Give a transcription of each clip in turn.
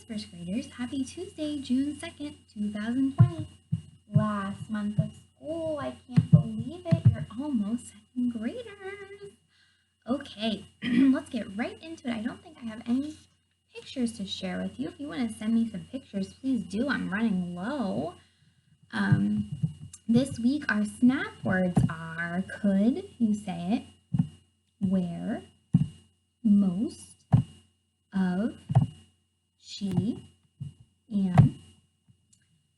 first graders. Happy Tuesday, June 2nd, 2020. Last month of school. I can't believe it. You're almost second graders. Okay, let's get right into it. I don't think I have any pictures to share with you. If you want to send me some pictures, please do. I'm running low. This week our snap words are could, you say it, where, most, of, she,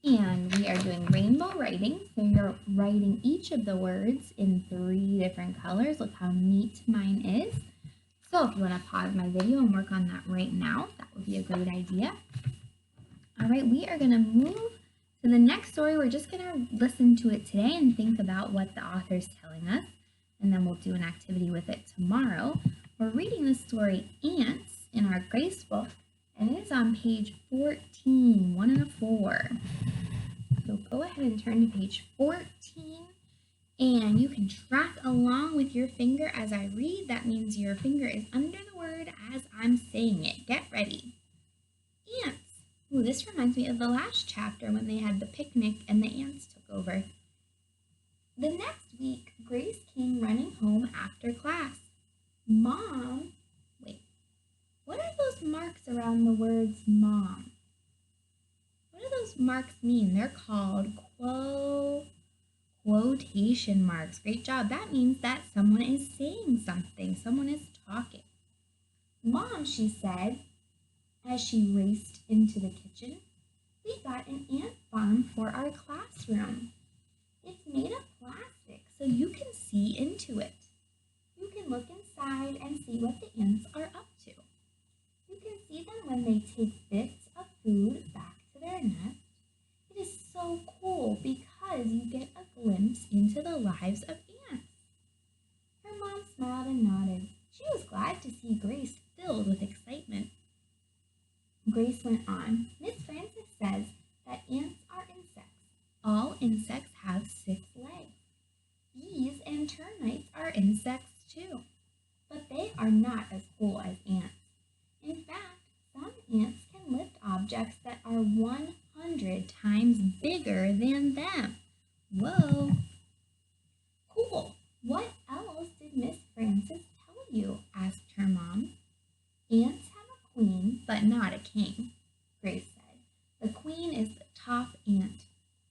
and we are doing rainbow writing. So you're writing each of the words in 3 different colors. Look how neat mine is. So if you want to pause my video and work on that right now, that would be a great idea. All right, we are going to move to the next story. We're just going to listen to it today and think about what the author's telling us, and then we'll do an activity with it tomorrow. We're reading the story Ants in our Grace book, and it is on page 14, 1 and a 4. So go ahead and turn to page 14, and you can track along with your finger as I read. That means your finger is under the word as I'm saying it. Get ready. Ants. Ooh, this reminds me of the last chapter when they had the picnic and the ants took over. The next week, Grace came running home after class. Mom, wait, what are those marks around the words mom? What do those marks mean? They're called quotation marks. Great job. That means that someone is saying something. Someone is talking. Mom, she said, as she raced into the kitchen, we got an ant farm for our classroom. It's made of plastic, so you can see into it. You can look inside and see what the ants are up to. You can see them when they take bits of food back to their nest. It is so cool because you get a glimpse into the lives of ants. Her mom smiled and nodded. She was glad to see Grace filled with excitement. Grace went on. Miss Francis says that ants are insects. All insects have 6 legs. Bees and termites are insects too, but they are not as cool as ants. In fact, some ants can lift objects that are 100 times bigger than them. Whoa! Cool! What else did Miss Francis tell you? Asked her mom. Ants have a queen, but not a king, Grace said. The queen is the top ant.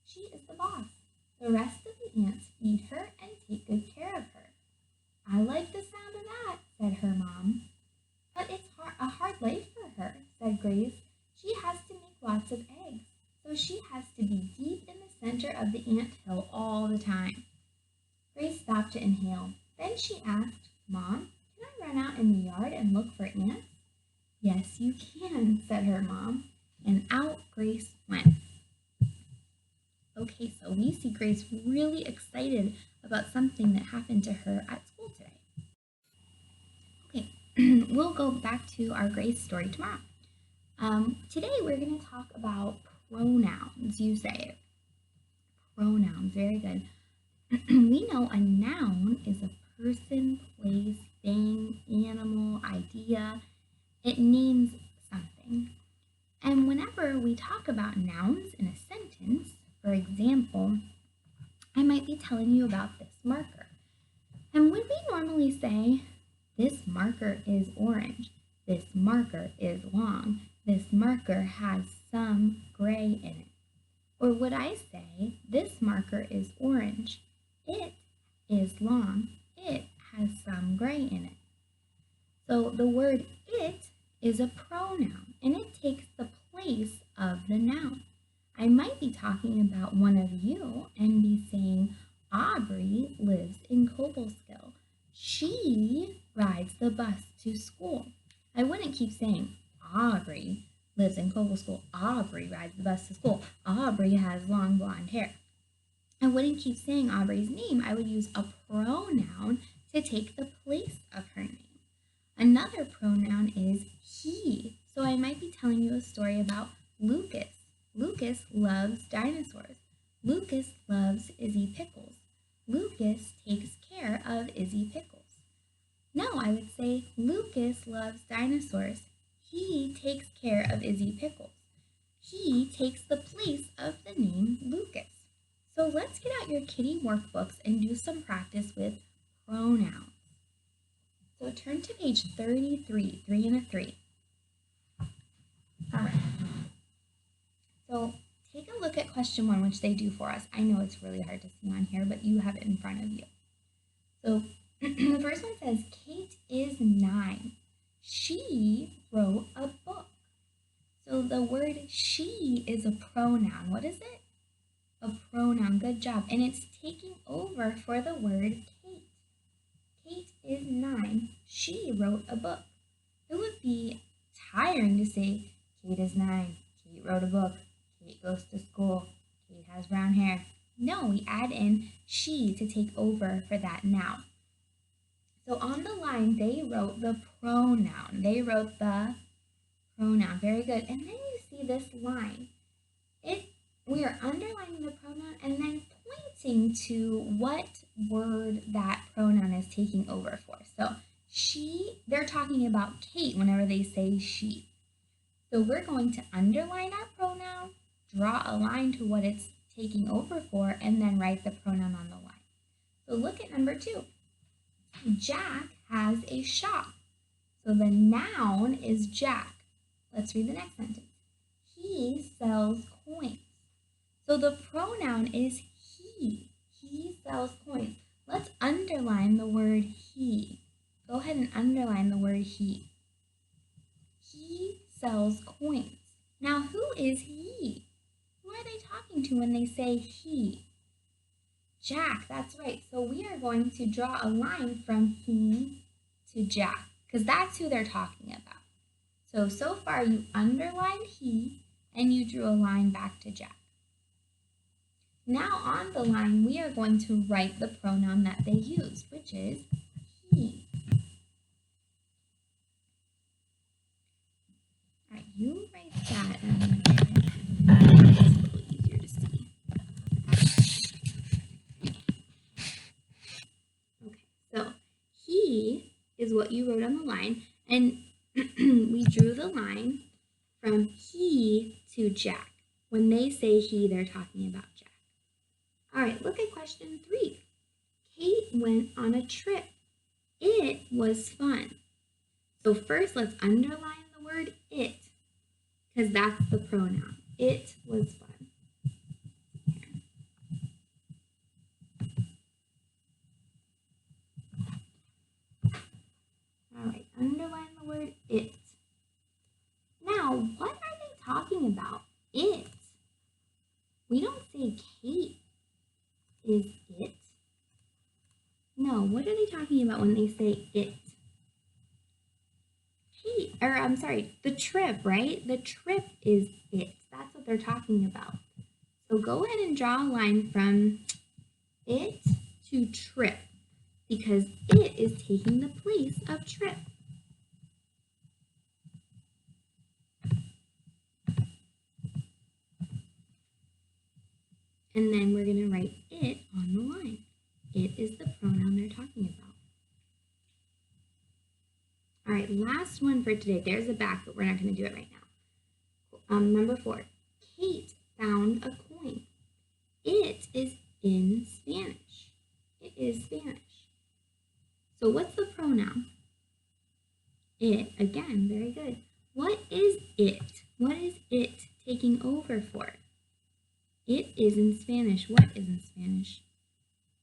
She is the boss. The rest of the ants feed her and take good care of her. I like the sound of that, said her mom. But it's a hard life for her, said Grace. She has to make lots of eggs, so she has to be deep in the center of the ant hill all the time. Grace stopped to inhale. Then she asked, Mom, can I run out in the yard and look for ants? Yes, you can, said her mom, and out Grace went. Okay, so we see Grace really excited about something that happened to her at school today. Okay, we'll go back to our Grace story tomorrow. Today we're going to talk about pronouns. You say it. Pronouns, very good. We know a noun is a person, place, thing, animal, idea. It names something. And whenever we talk about nouns in a sentence, for example, I might be telling you about this marker. And when we normally say, this marker is orange, this marker is long, this marker has some gray in it. Or would I say, this marker is orange, it is long, it has some gray in it. So the word it is a pronoun, and it takes the place of the noun. I might be talking about one of you and be saying, Aubrey lives in Cobleskill. She rides the bus to school. I wouldn't keep saying, Aubrey lives in Cobleskill. Aubrey rides the bus to school. Aubrey has long blonde hair. I wouldn't keep saying Aubrey's name. I would use a pronoun to take the place of her name. Another pronoun is he. So I might be telling you a story about Lucas. Lucas loves dinosaurs. Lucas loves Izzy Pickles. Lucas takes care of Izzy Pickles. No, I would say Lucas loves dinosaurs. He takes takes care of Izzy Pickles. He takes the place of the name Lucas. So let's get out your kitty workbooks and do some practice with pronouns. So turn to page 33, 3 and a 3. All right. So take a look at question 1, which they do for us. I know it's really hard to see on here, but you have it in front of you. So the first one says, Kate is 9. She wrote a book. So the word she is a pronoun. What is it? A pronoun. Good job. And it's taking over for the word Kate. Kate is 9. She wrote a book. It would be tiring to say, Kate is 9. Kate wrote a book. Kate goes to school. Kate has brown hair. No, we add in she to take over for that noun. So on the line, they wrote the pronoun. They wrote the pronoun. Very good. And then you see this line. We are underlining the pronoun and then pointing to what word that pronoun is taking over for. So they're talking about Kate whenever they say she. So we're going to underline our pronoun, draw a line to what it's taking over for, and then write the pronoun on the line. So look at number 2. Jack has a shop. So the noun is Jack. Let's read the next sentence. He sells coins. So the pronoun is he. He sells coins. Let's underline the word he. Go ahead and underline the word he. He sells coins. Now who is he? Who are they talking to when they say he? Jack, that's right. So we are going to draw a line from he to Jack because that's who they're talking about. So far you underlined he and you drew a line back to Jack. Now on the line, we are going to write the pronoun that they used, which is he. All right, you write that and it's a little easier to see. Okay, so he is what you wrote on the line, and we drew the line from he to Jack. When they say he, they're talking about Jack. All right, look at question 3. Kate went on a trip. It was fun. So first, let's underline the word it, because that's the pronoun. It was fun. Here. All right, underline the word it. Now, what are they talking about? It. We don't say Kate is it. No, what are they talking about when they say it? The trip, right? The trip is it. That's what they're talking about. So go ahead and draw a line from it to trip because it is taking the place of trip. And then we're going to write it on the line. It is the pronoun they're talking about. All right, last one for today. There's a back, but we're not going to do it right now. Number 4, Kate found a coin. It is in Spanish. It is Spanish. So what's the pronoun? It. Again, very good. What is it? What is it taking over for? It is in Spanish. What is in Spanish?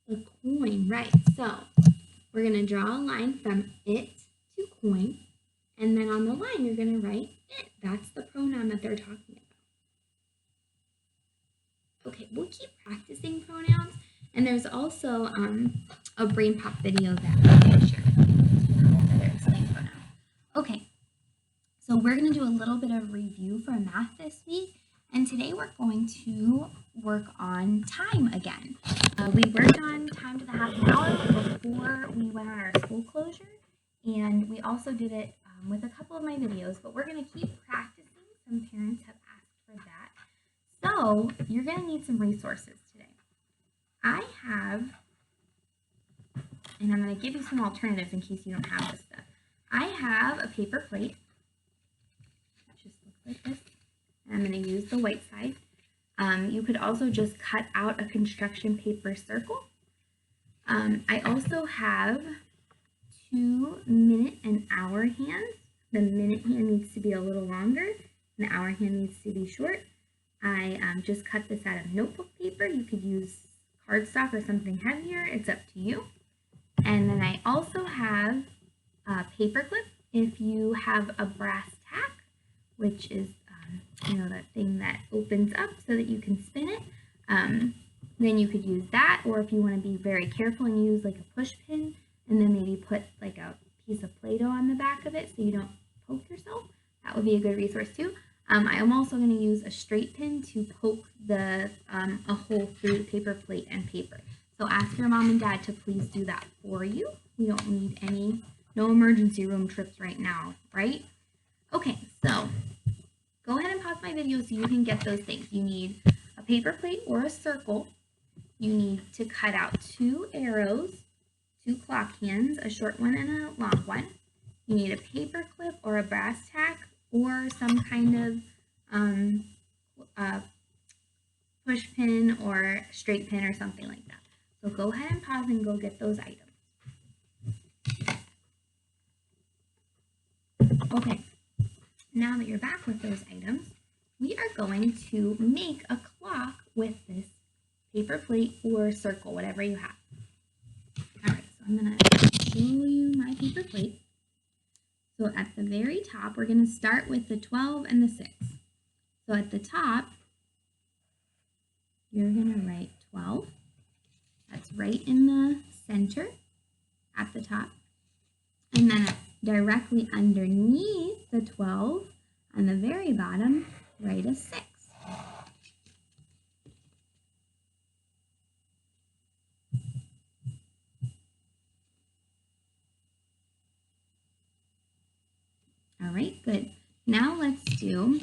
A coin, right. So we're going to draw a line from it to coin. And then on the line, you're going to write it. That's the pronoun that they're talking about. Okay, we'll keep practicing pronouns. And there's also a Brain Pop video that I'm going to share with you that explains pronouns. Okay, so we're going to do a little bit of review for math this week. And today we're going to work on time again. We worked on time to the half an hour before we went on our school closure. And we also did it with a couple of my videos, but we're going to keep practicing. Some parents have asked for that. So you're going to need some resources today. I have, and I'm going to give you some alternatives in case you don't have this stuff. I have a paper plate, which just looks like this. And I'm going to use the white side. You could also just cut out a construction paper circle. I also have 2 minute and hour hands. The minute hand needs to be a little longer, and the hour hand needs to be short. I just cut this out of notebook paper. You could use cardstock or something heavier. It's up to you. And then I also have a paper clip. If you have a brass tack, which is that thing that opens up so that you can spin it, then you could use that. Or if you want to be very careful and use like a push pin, and then maybe put like a piece of Play-Doh on the back of it so you don't poke yourself, that would be a good resource too. I am also going to use a straight pin to poke a hole through the paper plate and paper. So ask your mom and dad to please do that for you. We don't need no emergency room trips right now, right? Okay, so go ahead and pause my video so you can get those things. You need a paper plate or a circle. You need to cut out 2 arrows, 2 clock hands, a short one and a long one. You need a paper clip or a brass tack or some kind of push pin or straight pin or something like that. So go ahead and pause and go get those items. Okay, now that you're back with those items, we are going to make a clock with this paper plate or circle, whatever you have. All right, so I'm going to show you my paper plate. So at the very top, we're going to start with the 12 and the 6. So at the top, you're going to write 12. That's right in the center at the top. And then directly underneath the 12, on the very bottom, write a 6. All right, good. Now let's do,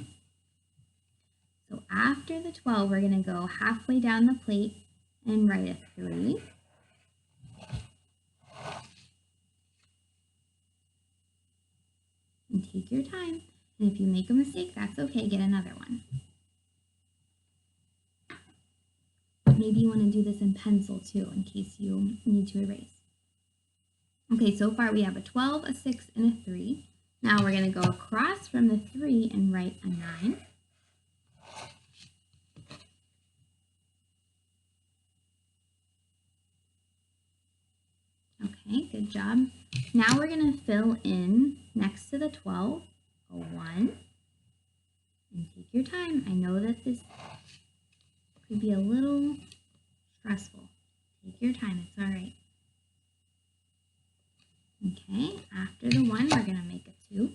so after the 12, we're going to go halfway down the plate and write a 3. And take your time. And if you make a mistake, that's okay. Get another one. Maybe you want to do this in pencil too, in case you need to erase. Okay, so far we have a 12, a 6, and a 3. Now we're going to go across from the 3 and write a 9. Okay, good job. Now we're going to fill in next to the 12, a 1. And take your time. I know that this could be a little stressful. Take your time, it's all right. Okay, after the 1, we're going to make a 2.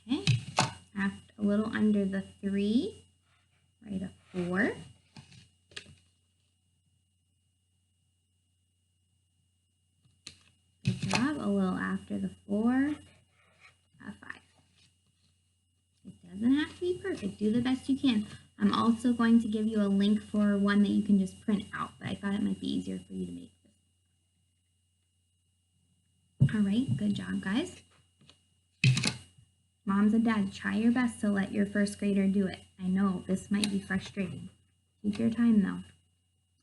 Okay, after a little under the 3, write a 4. Good job. A little after the 4, a 5. It doesn't have to be perfect. Do the best you can. I'm also going to give you a link for one that you can just print out, but I thought it might be easier for you to make this. All right, good job, guys. Moms and dads, try your best to let your first grader do it. I know this might be frustrating. Take your time though.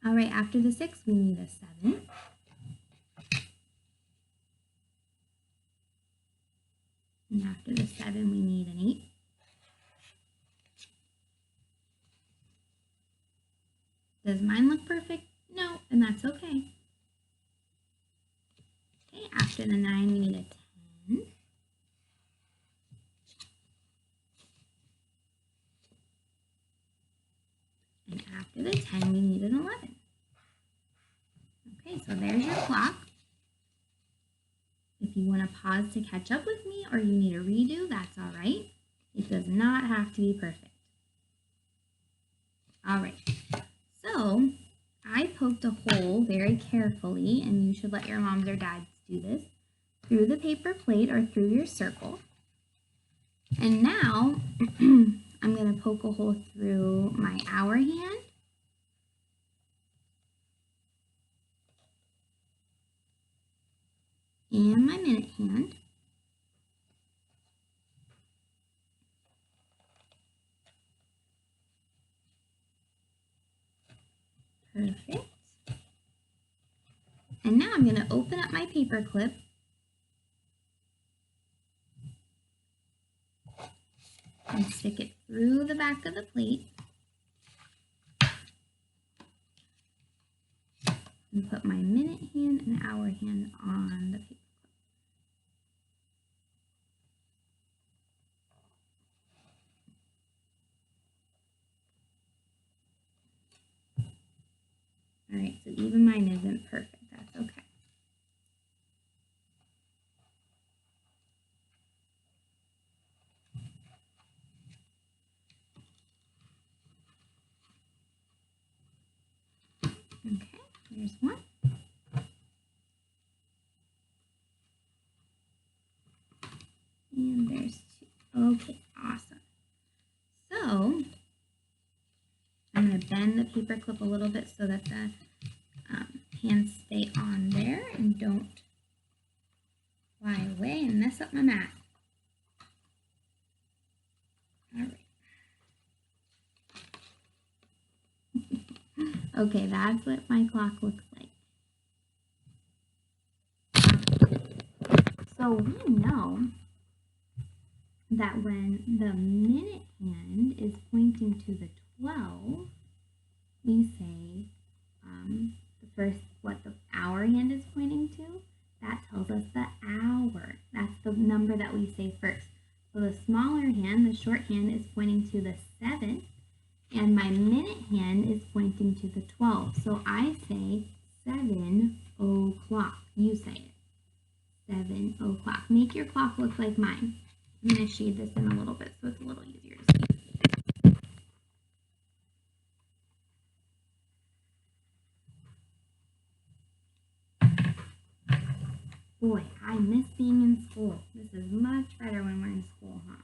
All right, after the 6, we need a 7. And after the 7, we need an 8. Does mine look perfect? No, and that's okay. Okay, after the 9, we need a 10. And after the 10, we need an 11. Okay, so there's your clock. If you want to pause to catch up with me or you need a redo, that's all right. It does not have to be perfect. All right, so I poked a hole very carefully, and you should let your moms or dads do this, through the paper plate or through your circle. And now I'm going to poke a hole through my hour hand. and my minute hand. Perfect. And now I'm going to open up my paper clip and stick it through the back of the plate and put my minute hand and hour hand on the paper clip. All right, so even mine isn't perfect. That's okay. Okay, there's one. And there's two. Okay, awesome. So I'm going to bend the paper clip a little bit so that the hands stay on there and don't fly away and mess up my math. All right. Okay, that's what my clock looks like. So we know that when the minute hand is pointing to the 12, we say what the hour hand is pointing to. That tells us the hour. That's the number that we say first. So the smaller hand, the short hand, is pointing to the 7, and my minute hand is pointing to the 12. So I say 7 o'clock. You say it. 7 o'clock. Make your clock look like mine. I'm going to shade this in a little bit so it's a little easier to see. Boy, I miss being in school. This is much better when we're in school, huh?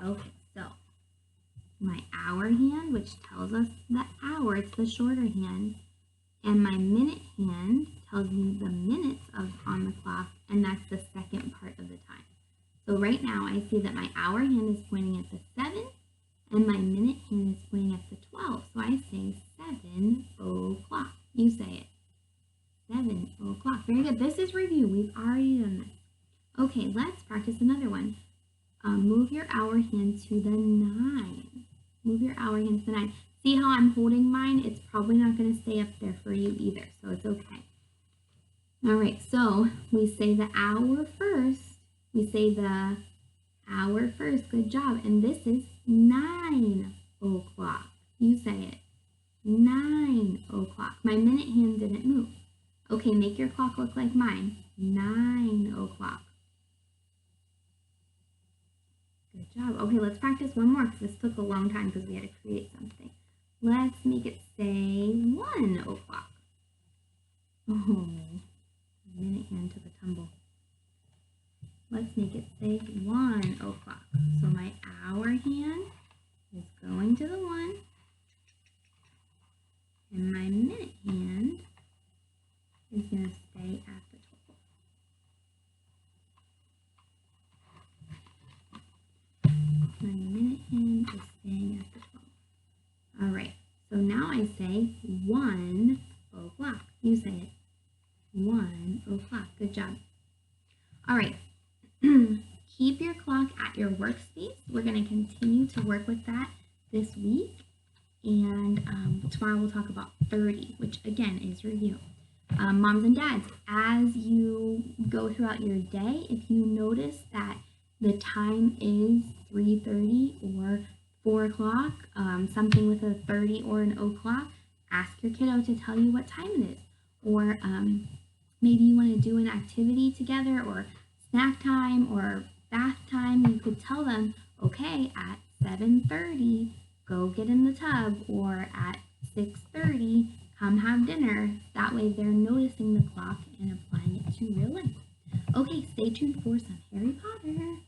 Okay, so my hour hand, which tells us the hour, it's the shorter hand, and my minute hand tells me the minutes on the clock, and that's the second part of the time. So right now I see that my hour hand is pointing at the 7, and my minute hand is pointing at the 12. So I say 7 o'clock. You say it. 7 o'clock. Very good. This is review. We've already done this. Okay, let's practice another one. Move your hour hand to the 9. Move your hour hand to the 9. See how I'm holding mine? It's probably not going to stay up there for you either, so it's okay. All right, so we say the hour first. We say the hour first. Good job. And this is 9 o'clock. You say it. 9 o'clock. My minute hand didn't move. Okay, make your clock look like mine. 9 o'clock. Good job. Okay, let's practice one more because this took a long time because we had to create something. Let's make it say 1 o'clock. Oh, minute hand took a tumble. Let's make it say 1 o'clock. So my hour hand is going to the 1, and my minute hand is going to stay at the 12. My minute hand is staying at the 12. All right, so now I say 1 o'clock. You say it. 1 o'clock. Good job. All right. Keep your clock at your workspace. We're going to continue to work with that this week. And tomorrow we'll talk about 30, which again is review. Moms and dads, as you go throughout your day, if you notice that the time is 3:30 or 4 o'clock, something with a 30 or an o'clock, ask your kiddo to tell you what time it is. Or maybe you want to do an activity together, or snack time or bath time. You could tell them, okay, at 7:30, go get in the tub, or at 6:30, come have dinner. That way they're noticing the clock and applying it to real life. Okay, stay tuned for some Harry Potter.